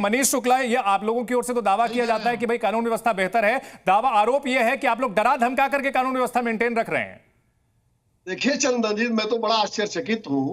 मनीष शुक्ला, ये आप लोगों की ओर से तो दावा किया जाता है कि भाई कानून व्यवस्था बेहतर है, दावा आरोप यह है कि आप लोग डरा धमका करके कानून व्यवस्था मेंटेन रख रहे हैं। देखिए चंदन जी, मैं तो बड़ा आश्चर्यचकित हूं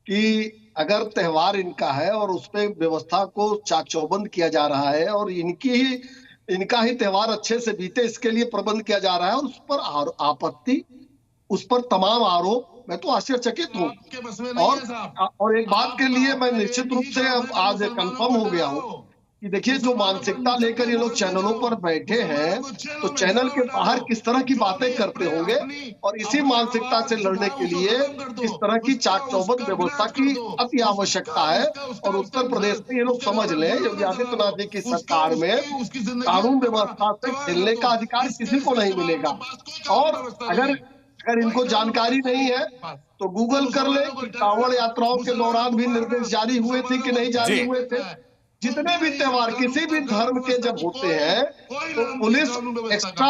कि अगर त्योहार इनका है और उस पर व्यवस्था को चाक चौबंद किया जा रहा है और इनका ही त्योहार अच्छे से बीते, इसके लिए प्रबंध किया जा रहा है और उस पर आपत्ति, उस पर तमाम आरोप, मैं तो आश्चर्यचकित हूँ। और एक बात के लिए मैं निश्चित रूप से अब आज कंफर्म हो गया हूँ कि देखिए, जो मानसिकता लेकर ये लोग चैनलों पर बैठे हैं, तो चैनल के बाहर किस तरह की बातें करते होंगे, और इसी मानसिकता से लड़ने के लिए इस तरह की चाक चौबंद व्यवस्था की अति आवश्यकता है। और उत्तर प्रदेश में ये लोग समझ लें, योगी आदित्यनाथ जी की सरकार में कानून व्यवस्था से खेलने का अधिकार किसी को नहीं मिलेगा। और अगर इनको जानकारी नहीं है तो गूगल कर ले कि कांवड़ यात्राओं के दौरान भी निर्देश जारी हुए थे कि नहीं जारी हुए थे। जितने भी त्योहार किसी भी धर्म के जब होते हैं तो पुलिस एक्स्ट्रा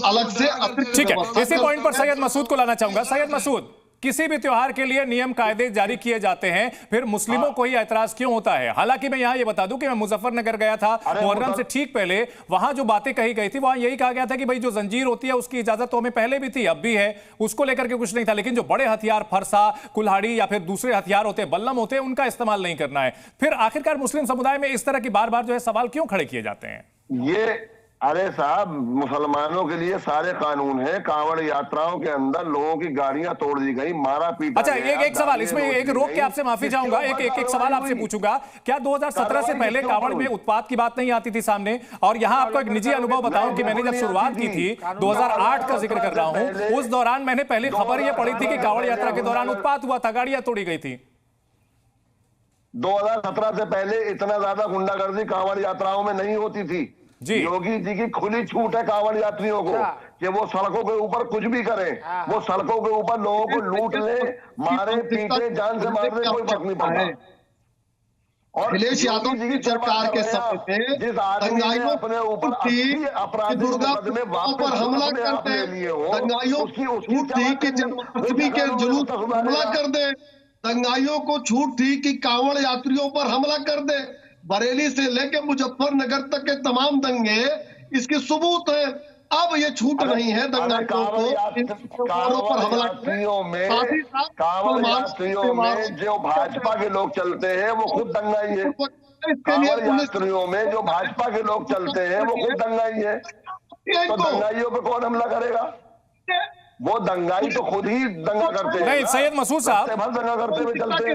अलग से अतिरिक्त। ठीक है, इसी पॉइंट पर सैयद मसूद को लाना चाहूंगा। सैयद मसूद, किसी भी त्योहार के लिए नियम कायदे जारी किए जाते हैं, फिर मुस्लिमों को ही ऐतराज क्यों होता है? हालांकि मैं यहां ये बता दूं कि मैं मुजफ्फरनगर गया था मुहर्रम से ठीक पहले, वहां जो बातें कही गई थी वहां यही कहा गया था कि भाई जो जंजीर होती है उसकी इजाजत तो हमें पहले भी थी, अब भी है, उसको लेकर के कुछ नहीं था, लेकिन जो बड़े हथियार, फरसा, कुल्हाड़ी या फिर दूसरे हथियार होते हैं, बल्लम होते हैं, उनका इस्तेमाल नहीं करना है। फिर आखिरकार मुस्लिम समुदाय में इस तरह की बार बार जो है सवाल क्यों खड़े किए जाते हैं? ये अरे साहब, मुसलमानों के लिए सारे कानून हैं। कांवड़ यात्राओं के अंदर लोगों की गाड़ियां तोड़ दी गई, मारा पीटा। अच्छा, एक सवाल इसमें एक रोक के आपसे माफी चाहूंगा, एक सवाल आपसे पूछूंगा। क्या 2017 से पहले कांवड़ में उत्पात की बात नहीं आती थी सामने? और यहां आपको एक निजी अनुभव बताऊं कि मैंने जब शुरुआत की थी, 2008 का जिक्र कर रहा हूं, उस दौरान मैंने पहले खबर यह पड़ी थी कि कांवड़ यात्रा के दौरान उत्पात हुआ था, गाड़ियां तोड़ी गई थी। 2017 से पहले इतना ज्यादा गुंडागर्दी कांवड़ यात्राओं में नहीं होती थी जी। योगी जी की खुली छूट है कांवड़ यात्रियों को कि वो सड़कों के ऊपर कुछ भी करें, वो सड़कों के ऊपर लोगों को लूट ले, मारे पीटे, जान से मार दे, कोई फर्क नहीं पड़ता। और अखिलेश यादव जी की सरकार के समय में जिस आदमी ने अपने ऊपर अपराधी पर हमला करते, दंगाइयों की छूट थी कि जन्माष्टमी के जुलूस पर हमला कर दे, दंगाइयों को छूट थी कि कांवड़ यात्रियों पर हमला कर दे। बरेली से लेकर मुजफ्फरनगर तक के तमाम दंगे इसके सबूत है। अब ये छूट नहीं है दंगाइयों को पर हमला में। कांवड़ यात्रियों में जो भाजपा के लोग चलते हैं वो खुद दंगाई है। कांवड़ यात्रियों में जो भाजपा के लोग चलते हैं वो खुद दंगाई है। तो दंगाइयों पे कौन हमला करेगा? वो दंगाई तो खुद ही दंगा करते हैं। नहीं सैयद मसूद साहब, दंगा करते हुए चलते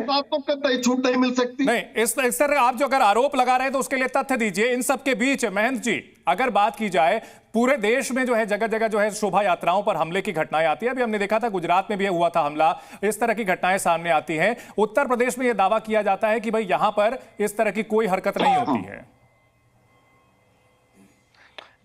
हैं, छूट नहीं मिल सकती। नहीं, इस तरह आप जो अगर आरोप लगा रहे हैं तो उसके लिए तथ्य दीजिए। इन सब के बीच महंत जी, अगर बात की जाए, पूरे देश में जो है जगह जगह जो है शोभा यात्राओं पर हमले की घटनाएं आती है। अभी हमने देखा था गुजरात में भी हुआ था हमला, इस तरह की घटनाएं सामने आती हैं। उत्तर प्रदेश में यह दावा किया जाता है कि भाई यहां पर इस तरह की कोई हरकत नहीं होती है।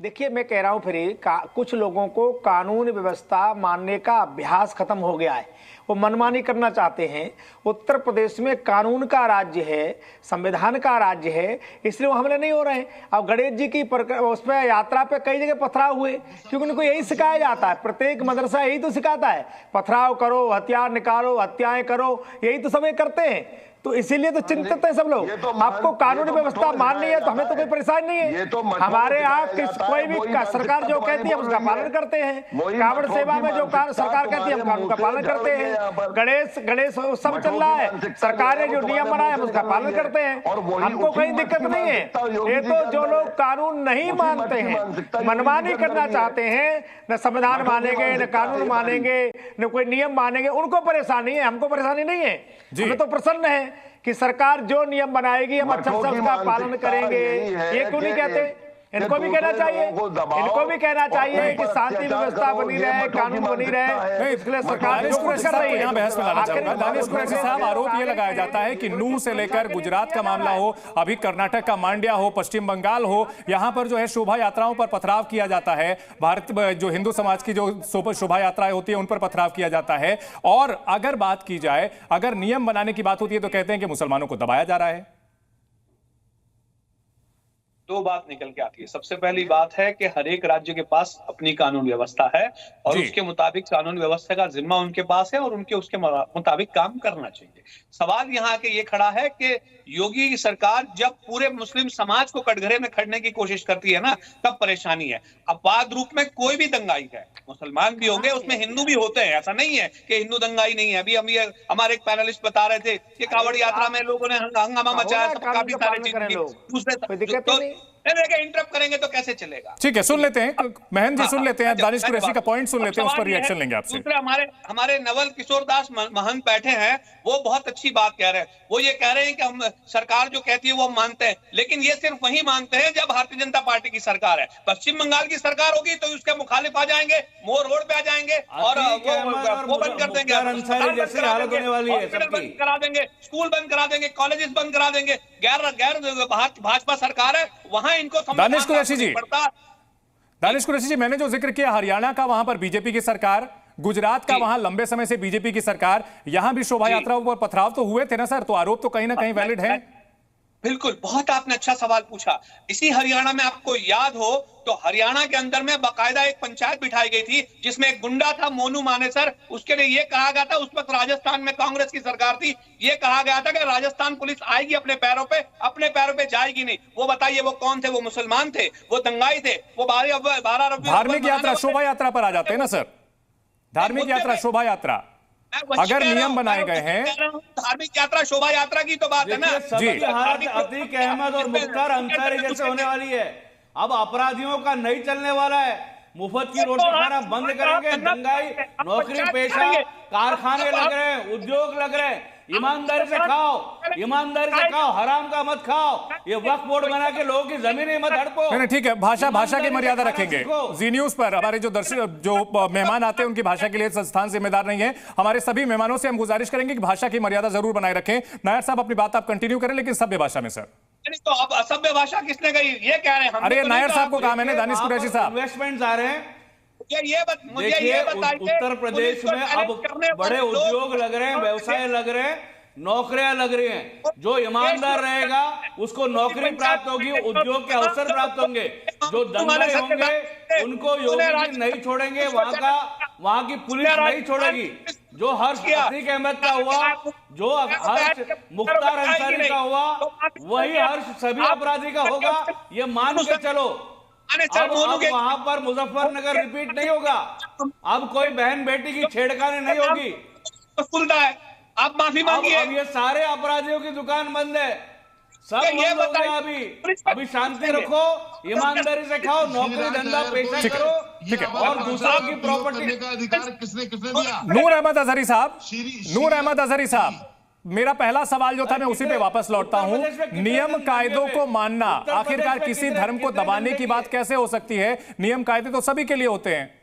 देखिए, मैं कह रहा हूं फिर कुछ लोगों को कानून व्यवस्था मानने का अभ्यास खत्म हो गया है, वो मनमानी करना चाहते हैं। उत्तर प्रदेश में कानून का राज्य है, संविधान का राज्य है, इसलिए वो हमले नहीं हो रहे हैं। अब गणेश जी की उस पर यात्रा पे कई जगह पथराव हुए, क्योंकि उनको यही सिखाया जाता है, प्रत्येक मदरसा यही तो सिखाता है, पथराव करो, हथियार निकालो, हत्याएं करो, यही तो सब करते हैं। तो इसीलिए तो चिंतित है सब लोग। आपको कानूनी व्यवस्था माननी है तो हमें तो कोई परेशानी नहीं है। हमारे यहाँ कोई भी सरकार जो कहती है हम उसका पालन करते हैं। कांवड़ सेवा में जो सरकार कहती है हम कानून का पालन करते हैं। गणेश सब चल रहा है, सरकार ने जो नियम बनाए हम उसका पालन करते हैं, हमको कोई दिक्कत नहीं है। ये तो जो लोग कानून नहीं मानते हैं, मनमानी करना चाहते हैं, न संविधान मानेंगे, न कानून मानेंगे, न कोई नियम मानेंगे, उनको परेशानी है, हमको परेशानी नहीं है। हमें तो प्रसन्न है कि सरकार जो नियम बनाएगी हम अच्छा से उसका पालन करेंगे। ये क्यों नहीं कहते? इनको भी कहना चाहिए, इनको भी कहना चाहिए कि शांति व्यवस्था बनी रहे, कानून बनी रहे, इसलिए सरकार जो कुछ कर रही है। यहाँ बहस में लाना चाहूंगा दानिश कुरैशी साहब, आरोप ये लगाया जाता है कि नूह से लेकर गुजरात का मामला हो, अभी कर्नाटक का मांड्या हो, पश्चिम बंगाल हो, यहाँ पर जो है शोभा यात्राओं पर पथराव किया जाता है। भारत जो हिंदू समाज की जो शोभा यात्राएं होती है उन पर पथराव किया जाता है। और अगर बात की जाए, अगर नियम बनाने की बात होती है तो कहते हैं कि मुसलमानों को दबाया जा रहा है। दो बात निकल के आती है। सबसे पहली बात है कि हर एक राज्य के पास अपनी कानून व्यवस्था है और उसके मुताबिक कानून व्यवस्था का जिम्मा उनके पास है और उनके उसके मुताबिक काम करना चाहिए। सवाल यहाँ के ये खड़ा है कि योगी की सरकार जब पूरे मुस्लिम समाज को कटघरे में खड़ने की कोशिश करती है ना, तब परेशानी है। अपवाद रूप में कोई भी दंगाई है, मुसलमान भी होंगे, उसमें हिंदू भी होते हैं, ऐसा नहीं है कि हिंदू दंगाई नहीं है। अभी हम ये हमारे एक पैनलिस्ट बता रहे थे कि कांवड़ यात्रा में लोगों ने हंगामा मचाया, काफी सारी चीजें इंटरप्ट करेंगे तो कैसे चलेगा। ठीक है, सुन लेते हैं महंत जी, सुन लेते हैं दानिश कुरैशी का पॉइंट सुन लेते हैं, उस पर रिएक्शन लेंगे आपसे। दूसरा हमारे नवल किशोर दास महंत बैठे हैं, वो बहुत अच्छी बात कह रहे हैं। वो ये कह रहे हैं कि हम सरकार जो कहती है वो हम मानते हैं, लेकिन ये सिर्फ वही मानते हैं जब भारतीय जनता पार्टी की सरकार है। पश्चिम बंगाल की सरकार होगी तो उसके मुखालिफ आ जाएंगे, मोर रोड पे आ जाएंगे और वो बंद कर देंगे, बंद करा देंगे, स्कूल बंद करा देंगे, कॉलेजेस बंद करा देंगे। गैर भाजपा सरकार है, वहां इनको दानिश कुरैशी जी, मैंने जो जिक्र किया हरियाणा का, वहां पर बीजेपी की सरकार, गुजरात का वहां लंबे समय से बीजेपी की सरकार, यहां भी शोभा यात्राओं पर पथराव तो हुए थे ना सर, तो आरोप तो कहीं ना कहीं वैलिड है। बिल्कुल, बहुत आपने अच्छा सवाल पूछा। इसी हरियाणा में आपको याद हो तो हरियाणा के अंदर में बाकायदा एक पंचायत बिठाई गई थी जिसमें एक गुंडा था मोनू मानेसर। उसके लिए ये कहा गया था, उस वक्त राजस्थान में कांग्रेस की सरकार थी, ये कहा गया था कि राजस्थान पुलिस आएगी अपने पैरों पे जाएगी नहीं। वो बताइए वो कौन थे? वो मुसलमान थे, वो दंगाई थे, वो 12 धार्मिक यात्रा शोभा यात्रा पर आ जाते हैं ना सर, धार्मिक यात्रा शोभा यात्रा अगर नियम बनाए गए हैं, धार्मिक यात्रा शोभा यात्रा की तो बात है ना जी। अतीक अहमद और मुख्तार अंसारी जैसे होने वाली है। अब अपराधियों का नहीं चलने वाला है, मुफ्त की रोटी खाना बंद करेंगे, दंगाई नौकरी पेशा कारखाने लग रहे हैं, उद्योग लग रहे हैं। ईमानदारी से खाओ, ईमानदारी से खाओ, हराम का मत खाओ। ये वक्फ बोर्ड बना के लोगों की जमीनें मत हड़पो। नहीं ठीक है, भाषा की मर्यादा रखेंगे। जी न्यूज पर हमारे जो दर्शक जो मेहमान आते हैं उनकी भाषा के लिए संस्थान जिम्मेदार नहीं है। हमारे सभी मेहमानों से हम गुजारिश करेंगे कि भाषा की मर्यादा जरूर बनाए रखें। नायर साहब अपनी बात आप कंटिन्यू करें, लेकिन सभ्य भाषा में सर। तो अब असभ्य भाषा किसने कही? ये कह रहे हैं। अरे नायर साहब को काम है ना, दानिश कुरैशी साहब। इन्वेस्टमेंट आ रहे हैं, मुझे ये बताइए, उत्तर प्रदेश में अब बड़े उद्योग लग रहे हैं, व्यवसाय लग रहे हैं, नौकरियां लग रही हैं। जो ईमानदार रहेगा उसको नौकरी प्राप्त होगी, उद्योग के अवसर प्राप्त होंगे। जो दंगाई होंगे उनको योगी जी नहीं छोड़ेंगे, वहां की पुलिस नहीं छोड़ेगी। जो हर्ष अतीक अहमद का हुआ, जो हर्ष मुख्तार अंसारी का हुआ, वही हर्ष सभी अपराधी का होगा, ये मान के चलो। अब वहां पर मुजफ्फरनगर रिपीट नहीं होगा, अब कोई बहन बेटी की छेड़खानी नहीं होगी। आप माफी मांगिए। अब ये सारे अपराधियों की दुकान बंद है, सब ये बताइए। अभी शांति रखो, ईमानदारी से खाओ, नौकरी धंधा पेशा करो और दूसरों की प्रॉपर्टी का अधिकार किसने दिया? नूर अहमद अजहरी साहब, नूर अहमद अजहरी साहब, मेरा पहला सवाल जो था मैं उसी पे वापस लौटता हूं। नियम कायदों को मानना, आखिरकार किसी धर्म को दबाने की बात कैसे हो सकती है? नियम कायदे तो सभी के लिए होते हैं।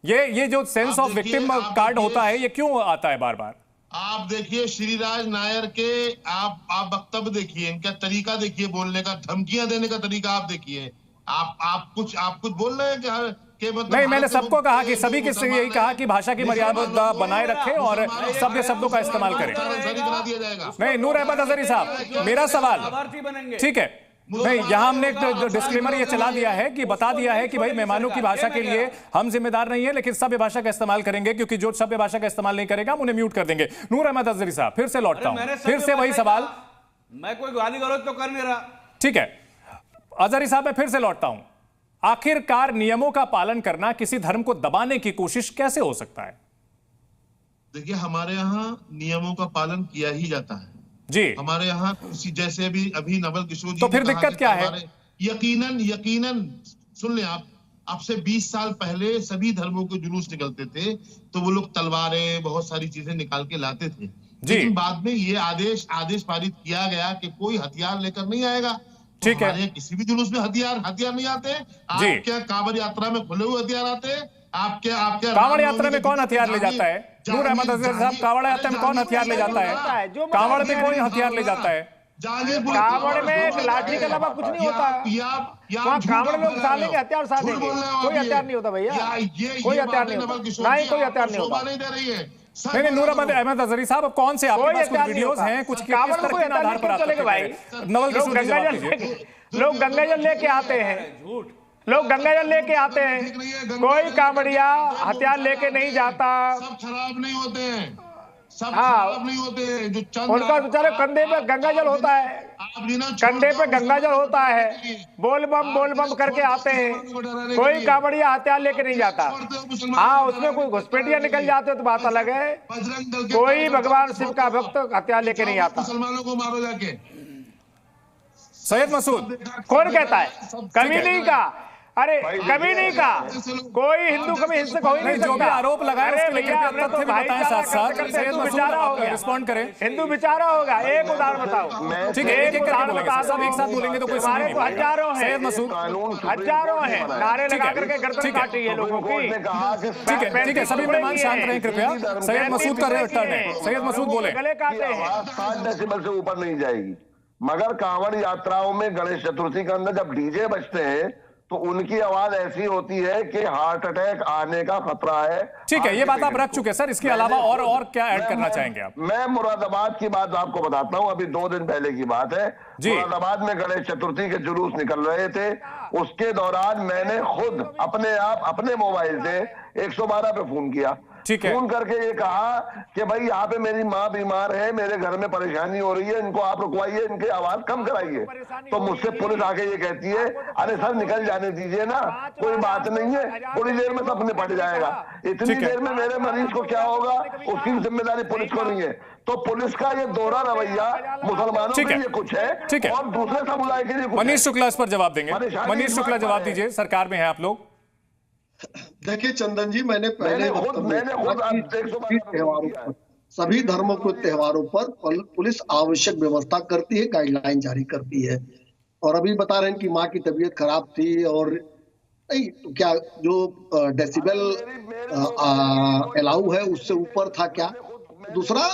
ये जो सेंस ऑफ विक्टिम कार्ड होता है, ये क्यों आता है बार बार? आप देखिए श्रीराज नायर के आप वक्तव्य देखिए, इनका तरीका देखिए बोलने का, धमकियां देने का तरीका आप देखिए। आप कुछ बोल रहे हैं कि मतलब नहीं, मैंने सबको कहा कि सभी के यही कहा कि भाषा की मर्यादा बनाए रखें और सभ्य शब्दों का इस्तेमाल करें। नहीं नूर अहमद अजहरी साहब, मेरा सवाल ठीक है, नहीं यहाँ हमने एक डिस्क्लेमर ये चला दिया है कि बता दिया है कि भाई मेहमानों की भाषा के लिए हम जिम्मेदार नहीं है, लेकिन सभ्य भाषा का इस्तेमाल करेंगे, क्योंकि जो सभ्य भाषा का इस्तेमाल नहीं करेगा हम उन्हें म्यूट कर देंगे। नूर अहमद अजहरी साहब, फिर से लौटता हूं, फिर से वही सवाल। मैं कोई गाली गलौज तो कर नहीं रहा। ठीक है अजहरी साहब, मैं फिर से लौटता हूं, आखिरकार नियमों का पालन करना किसी धर्म को दबाने की कोशिश कैसे हो सकता है? देखिए हमारे यहाँ नियमों का पालन किया ही जाता है जी। हमारे यहाँ जैसे अभी नवल किशोर जी, तो फिर दिक्कत क्या है? यकीनन सुन ले आप, अब से 20 साल पहले सभी धर्मों के जुलूस निकलते थे तो वो लोग तलवारें बहुत सारी चीजें निकाल के लाते थे, लेकिन बाद में ये आदेश पारित किया गया कि कोई हथियार लेकर नहीं आएगा। ठीक है, किसी भी जुलूस में हथियार नहीं आते। आपके कांवड़ यात्रा में खुले हुए हथियार आते हैं। आपके कांवड़ यात्रा में कौन हथियार ले जाता है? नूर अहमद अजहरी साहब, कांवड़ यात्रा में कौन हथियार ले जाता है? कांवड़ में कोई हथियार ले जाता है? कांवड़ में लाठी के अलावा कुछ नहीं होता। कांवड़ में साले के हथियार साधे, कोई हथियार नहीं होता भैया, कोई हथियार नहीं होता, नहीं कोई हथियार नहीं होता। नहीं नूर अहमद अजहरी साहब, अब कौन से आपके पास कुछ वीडियोस हैं, कुछ किस तरह के आधार पर आप चलेंगे भाई? नवल किशोर जी जवाब दीजिए। लोग गंगा जल लेके आते हैं, झूठ। लोग गंगा जल लेके आते हैं, कोई कांवड़िया हथियार लेके नहीं जाता। सब खराब नहीं होते हैं, सब हाँ, खराब नहीं होते हैं। जो चंद उनका बेचारे कंधे पे गंगा जल होता है, कंधे पे गंगा जल होता है, बोल बम करके आते हैं, कोई कांवड़िया हथियार लेके नहीं जाता। हाँ, उसमें कोई घुसपैठिया निकल जाते तो बात अलग है, कोई भगवान शिव का भक्त हथियार लेके नहीं आता। मुसलमानों को मारो जाके। सैयद मसूद, कौन कहता है? कभी नहीं कहा, अरे कभी नहीं कहा, कोई हिंदू कभी हिंसक हो ही नहीं सकता। जो भी आरोप लगाए उसके लिए हमने तथ्य भी बताएं साथ साथ। सैयद मसूद, आप रिस्पॉन्ड करें। हिंदू बेचारा होगा। एक उदाहरण बताओ। ठीक है, एक एक करके बोलेंगे, सब एक साथ बोलेंगे तो कोई सुन नहीं पाएगा। हजारों हैं, सैयद मसूद, हजारों हैं, नारे लगा करके गर्दन काटी है लोगों की। ठीक है, सभी मेहमान शांत रहें कृपया। सैयद मसूद का टर्न है, सैयद मसूद बोले। गले काटे हैं, 60 डेसिबल से ऊपर नहीं जाएगी, मगर कांवड़ यात्राओं में गणेश चतुर्थी के अंदर जब डीजे बजते हैं तो उनकी आवाज ऐसी होती है कि हार्ट अटैक आने का खतरा है। ठीक है, ये बात आप रख चुके सर, इसके अलावा और क्या ऐड करना चाहेंगे आप? मैं मुरादाबाद की बात आपको बताता हूं, अभी 2 दिन पहले की बात है। मुरादाबाद में गणेश चतुर्थी के जुलूस निकल रहे थे, उसके दौरान मैंने खुद अपने मोबाइल से 112 पे फोन किया। फोन करके ये कहा कि भाई यहाँ पे मेरी माँ बीमार है, मेरे घर में परेशानी हो रही है, इनको आप रुकवाइए, इनकी आवाज कम कराइए। तो मुझसे पुलिस आके ये कहती है, अरे सर निकल जाने दीजिए ना, कोई बात नहीं है, थोड़ी देर में सब निपट जाएगा। इतनी देर में मेरे मरीज को क्या होगा, उसकी जिम्मेदारी पुलिस को नहीं है। तो पुलिस का ये दोहरा रवैया मुसलमानों के लिए कुछ है और दूसरे समुदाय के लिए कुछ है। मनीष शुक्ला इस पर जवाब देंगे। मनीष शुक्ला जवाब दीजिए, सरकार में है आप लोग। देखिए चंदन जी, मैंने पहले सभी धर्मों के त्योहारों पर पुलिस आवश्यक व्यवस्था करती है, गाइडलाइन जारी करती है। और अभी बता रहे हैं कि माँ की तबीयत खराब थी और नहीं, तो क्या जो डेसिबल अलाउ है उससे ऊपर था क्या? दूसरा,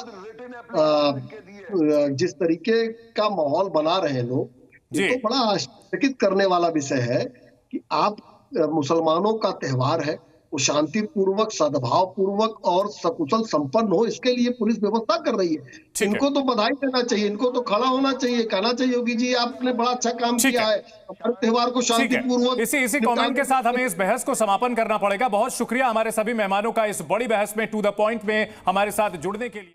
जिस तरीके का माहौल बना रहे लोग, ये तो बड़ा आश्चर्यचकित करने वाला विषय है कि आप मुसलमानों का त्योहार है, वो शांतिपूर्वक, सद्भाव पूर्वक और सकुशल संपन्न हो, इसके लिए पुलिस व्यवस्था कर रही है। इनको तो बधाई देना चाहिए, इनको तो खड़ा होना चाहिए, कहना चाहिए कि जी आपने बड़ा अच्छा काम किया है, हमारे त्योहार को शांतिपूर्वक। इसी कमेंट के साथ हमें इस बहस को समापन करना पड़ेगा। बहुत शुक्रिया हमारे सभी मेहमानों का इस बड़ी बहस में टू द पॉइंट में हमारे साथ जुड़ने के लिए।